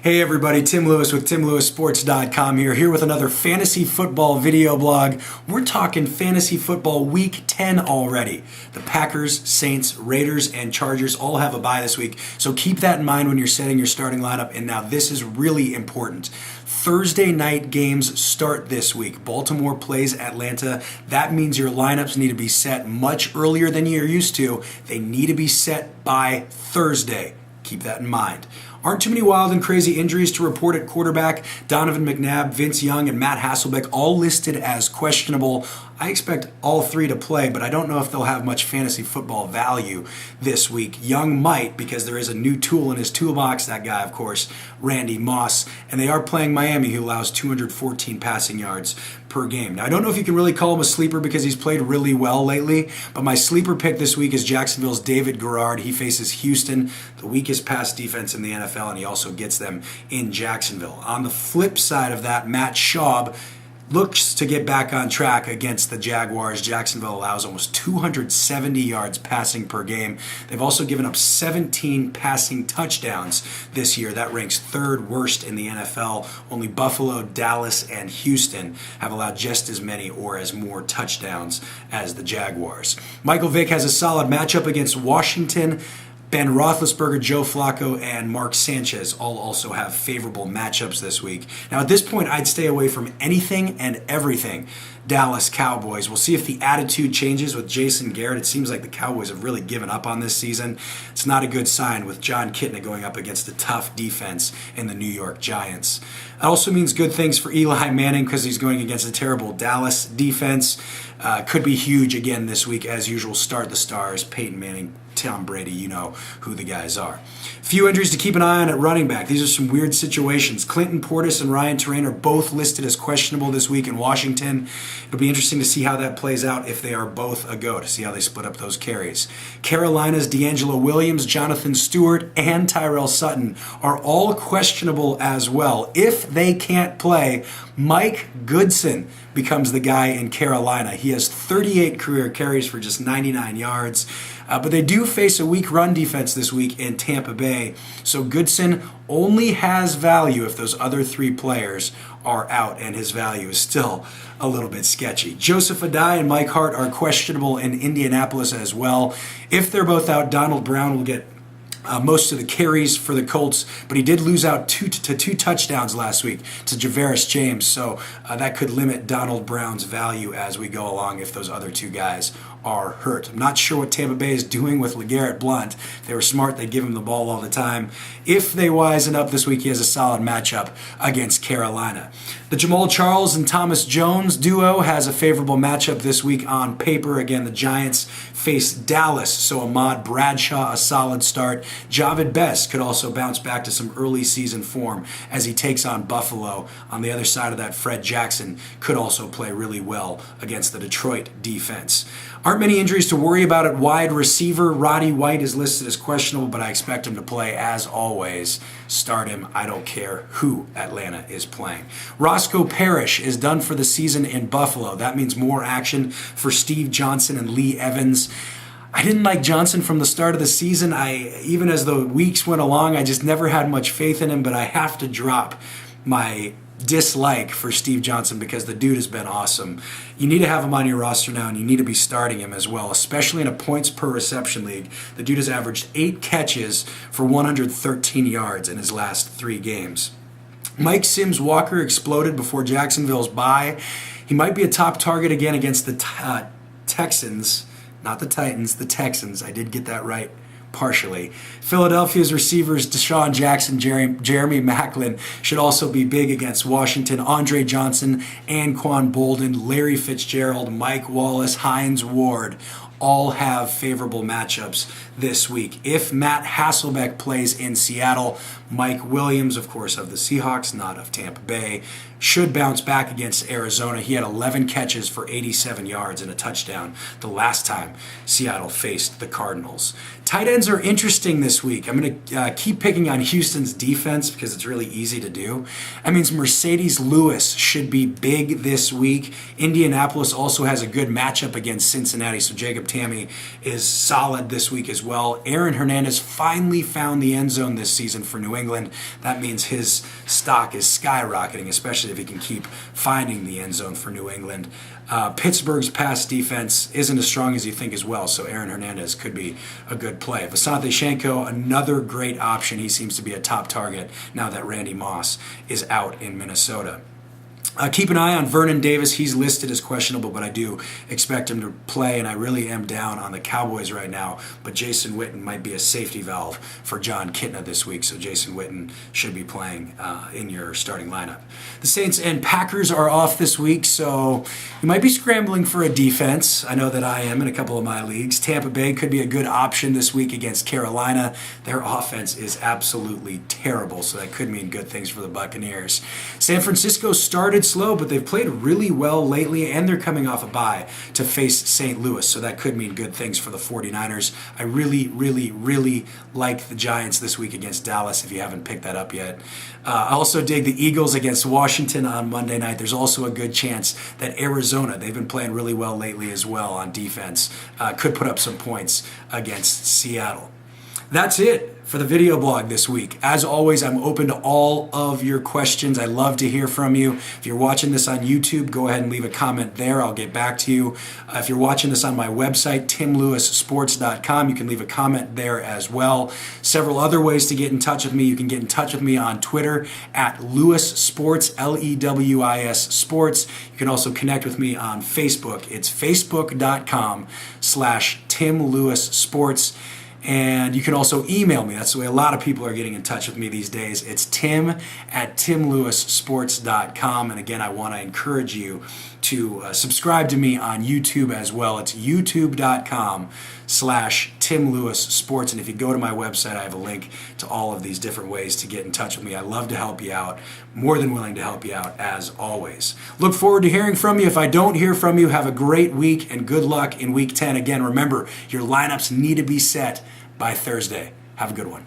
Hey everybody, Tim Lewis with TimLewisSports.com here with another fantasy football video blog. We're talking fantasy football week 10 already. The Packers, Saints, Raiders, and Chargers all have a bye this week, so keep that in mind when you're setting your starting lineup. And now this is really important. Thursday night games start this week. Baltimore plays Atlanta. That means your lineups need to be set much earlier than you're used to. They need to be set by Thursday. Keep that in mind. Aren't too many wild and crazy injuries to report at quarterback. Donovan McNabb, Vince Young, and Matt Hasselbeck all listed as questionable. I expect all three to play, but I don't know if they'll have much fantasy football value this week. Young might, because there is a new tool in his toolbox. That guy, of course, Randy Moss. And they are playing Miami, who allows 214 passing yards per game. Now, I don't know if you can really call him a sleeper because he's played really well lately, but my sleeper pick this week is Jacksonville's David Garrard. He faces Houston, the weakest pass defense in the NFL, and he also gets them in Jacksonville. On the flip side of that, Matt Schaub looks to get back on track against the Jaguars. Jacksonville allows almost 270 yards passing per game. They've also given up 17 passing touchdowns this year. That ranks third worst in the NFL. Only Buffalo, Dallas, and Houston have allowed just as many or as more touchdowns as the Jaguars. Michael Vick has a solid matchup against Washington. Ben Roethlisberger, Joe Flacco, and Mark Sanchez all also have favorable matchups this week. Now, at this point, I'd stay away from anything and everything Dallas Cowboys. We'll see if the attitude changes with Jason Garrett. It seems like the Cowboys have really given up on this season. It's not a good sign with John Kitna going up against a tough defense in the New York Giants. It also means good things for Eli Manning because he's going against a terrible Dallas defense. Could be huge again this week. As usual, start the stars, Peyton Manning, Tom Brady, you know who the guys are. Few injuries to keep an eye on at running back. These are some weird situations. Clinton Portis and Ryan Terrain are both listed as questionable this week in Washington. It'll be interesting to see how that plays out if they are both a go, to see how they split up those carries. Carolina's D'Angelo Williams, Jonathan Stewart, and Tyrell Sutton are all questionable as well. If they can't play, Mike Goodson becomes the guy in Carolina. He has 38 career carries for just 99 yards. But they do face a weak run defense this week in Tampa Bay. So Goodson only has value if those other three players are out, and his value is still a little bit sketchy. Joseph Adai and Mike Hart are questionable in Indianapolis as well. If they're both out, Donald Brown will get most of the carries for the Colts, but he did lose out two touchdowns last week to Javaris James, so that could limit Donald Brown's value as we go along if those other two guys are hurt. I'm not sure what Tampa Bay is doing with LeGarrette Blount. If they were smart, they'd give him the ball all the time. If they wisen up this week, he has a solid matchup against Carolina. The Jamal Charles and Thomas Jones duo has a favorable matchup this week on paper. Again, the Giants face Dallas, so Ahmad Bradshaw, a solid start. Javid Best could also bounce back to some early season form as he takes on Buffalo. On the other side of that, Fred Jackson could also play really well against the Detroit defense. Aren't many injuries to worry about at wide receiver. Roddy White is listed as questionable, but I expect him to play as always. Start him. I don't care who Atlanta is playing. Roscoe Parrish is done for the season in Buffalo. That means more action for Steve Johnson and Lee Evans. I didn't like Johnson from the start of the season. Even as the weeks went along, I just never had much faith in him, but I have to drop my dislike for Steve Johnson because the dude has been awesome. You need to have him on your roster now, and you need to be starting him as well, especially in a points per reception league. The dude has averaged 8 catches for 113 yards in his last 3 games. Mike Sims Walker exploded before Jacksonville's bye. He might be a top target again against the Texans, not the Titans, the Texans. I did get that right. Partially. Philadelphia's receivers Deshaun Jackson, Jeremy Maclin should also be big against Washington. Andre Johnson, Anquan Bolden, Larry Fitzgerald, Mike Wallace, Hines Ward all have favorable matchups this week. If Matt Hasselbeck plays in Seattle, Mike Williams, of course, of the Seahawks, not of Tampa Bay, should bounce back against Arizona. He had 11 catches for 87 yards and a touchdown the last time Seattle faced the Cardinals. Tight ends are interesting this week. I'm going to keep picking on Houston's defense because it's really easy to do. That means Mercedes Lewis should be big this week. Indianapolis also has a good matchup against Cincinnati, so Jacob Tamme is solid this week as well. Aaron Hernandez finally found the end zone this season for New New England. That means his stock is skyrocketing, especially if he can keep finding the end zone for New England. Pittsburgh's pass defense isn't as strong as you think as well, so Aaron Hernandez could be a good play. Visanthe Shenko, another great option. He seems to be a top target now that Randy Moss is out in Minnesota. Keep an eye on Vernon Davis. He's listed as questionable, but I do expect him to play, and I really am down on the Cowboys right now. But Jason Witten might be a safety valve for John Kitna this week, so Jason Witten should be playing in your starting lineup. The Saints and Packers are off this week, so you might be scrambling for a defense. I know that I am in a couple of my leagues. Tampa Bay could be a good option this week against Carolina. Their offense is absolutely terrible, so that could mean good things for the Buccaneers. San Francisco started slow, but they've played really well lately, and they're coming off a bye to face St. Louis, so that could mean good things for the 49ers. I really, really, really like the Giants this week against Dallas, if you haven't picked that up yet. I also dig the Eagles against Washington on Monday night. There's also a good chance that Arizona, they've been playing really well lately as well on defense, could put up some points against Seattle. That's it for the video blog this week. As always, I'm open to all of your questions. I love to hear from you. If you're watching this on YouTube, go ahead and leave a comment there. I'll get back to you. If you're watching this on my website, timlewissports.com, you can leave a comment there as well. Several other ways to get in touch with me. You can get in touch with me on Twitter at Lewis Sports, Lewis Sports. You can also connect with me on Facebook. It's facebook.com/Tim Lewis Sports. And you can also email me. That's the way a lot of people are getting in touch with me these days. It's tim@timlewissports.com. And again, I want to encourage you to subscribe to me on YouTube as well. It's youtube.com/Tim Lewis Sports. And if you go to my website, I have a link to all of these different ways to get in touch with me. I love to help you out. More than willing to help you out as always. Look forward to hearing from you. If I don't hear from you, have a great week and good luck in week 10. Again, remember, your lineups need to be set by Thursday. Have a good one.